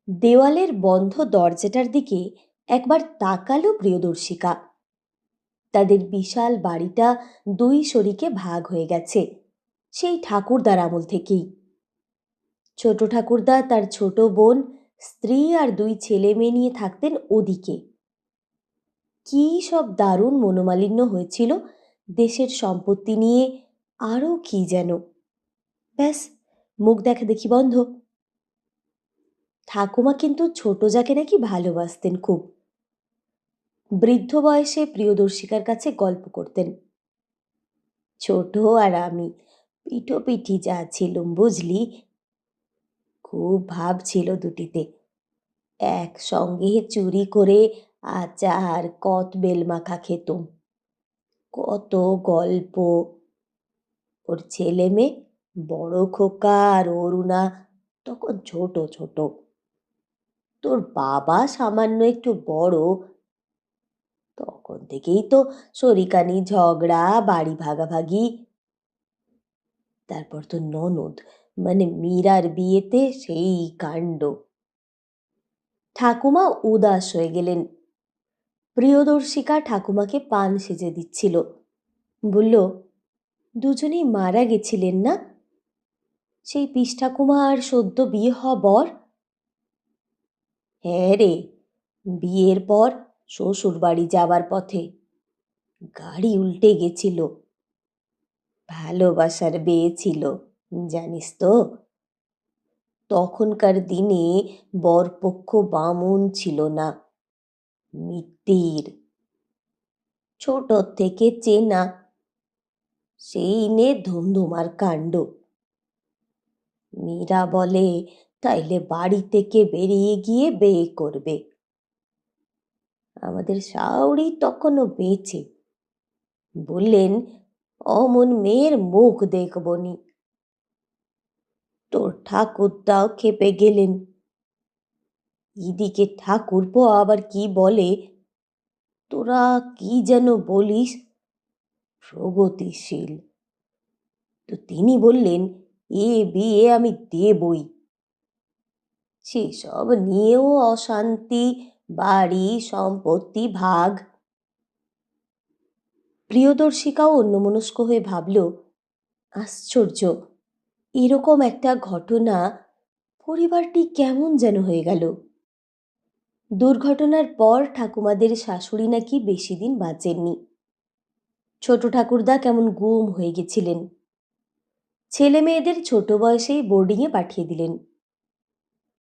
দেওয়ালের বন্ধ দরজাটার দিকে একবার তাকালো প্রিয়দর্শিকা। তাদের বিশাল বাড়িটা দুই শরিকে ভাগ হয়ে গেছে সেই ঠাকুরদার আমল থেকেই। ছোট ঠাকুরদা তার ছোট বোন, স্ত্রী আর দুই ছেলে মেয়ে নিয়ে থাকতেন ওদিকে। কি সব দারুণ মনোমালিন্য হয়েছিল দেশের সম্পত্তি নিয়ে, আরও কি যেন। ব্যাস, মুখ দেখা দেখি বন্ধ। ঠাকুমা কিন্তু ছোট যাকে নাকি ভালোবাসতেন খুব। বৃদ্ধ বয়সে প্রিয়দর্শিকার কাছে গল্প করতেন। ছোট আর আমি পিঠোপিঠি যা ছিলুম বুঝলি। খুব ভাব ছিল দুটিতে। একসঙ্গে চুরি করে আচার কতবেল মাখা খেতুম। কত গল্প। ওর ছেলে মেয়ে, বড় খোকা আর অরুণা তখন ছোট ছোট। তোর বাবা সামান্য একটু বড়। তখন থেকেই তো শরিকানি ঝগড়া, বাড়ি ভাগাভাগি। তারপর তো ননদ মানে মীরার বিয়েতে সেই কাণ্ড। ঠাকুমা উদাস হয়ে গেলেন। প্রিয়দর্শিকা ঠাকুমাকে পান সেজে দিচ্ছিল। বলল, দুজনেই মারা গেছিলেন না? সেই পিস ঠাকুমা আর সদ্য বিয়ে হওয়া বর। হ্যাঁ রে, বিয়ের পর শ্বশুর বাড়ি যাবার পথে গাড়ি উল্টে গেছিল। ভালোবাসার বিয়ে ছিল, জানিস তো। তখনকার দিনে বরপক্ষ বামুন ছিল না, মিত্তির। ছোট থেকে চেনা, সেই নে ধুমধুমার কাণ্ড। মীরা বলে তাইলে বাড়ি থেকে বেরিয়ে গিয়ে বিয়ে করবে। আমাদের শাওরি তখনও বেঁচে। বললেন, অমন মেয়ের মুখ দেখবনি। তোর ঠাকুরটাও খেপে গেলেন। এদিকে ঠাকুরপো আবার কি বলে, তোরা কি যেন বলিস, প্রগতিশীল। তো তিনি বললেন, এ বিয়ে আমি দেবই। সেসব নিয়েও অশান্তি, বাড়ি সম্পত্তি ভাগ। প্রিয়দর্শিকাও অন্যমনস্ক হয়ে ভাবল, আশ্চর্য, এরকম একটা ঘটনা পরিবারটি কেমন যেন হয়ে গেল। দুর্ঘটনার পর ঠাকুমাদের শাশুড়ি নাকি বেশি দিন বাঁচেননি। ছোট ঠাকুরদা কেমন গুম হয়ে গেছিলেন। ছেলে মেয়েদের ছোট বয়সেই বোর্ডিংয়ে পাঠিয়ে দিলেন।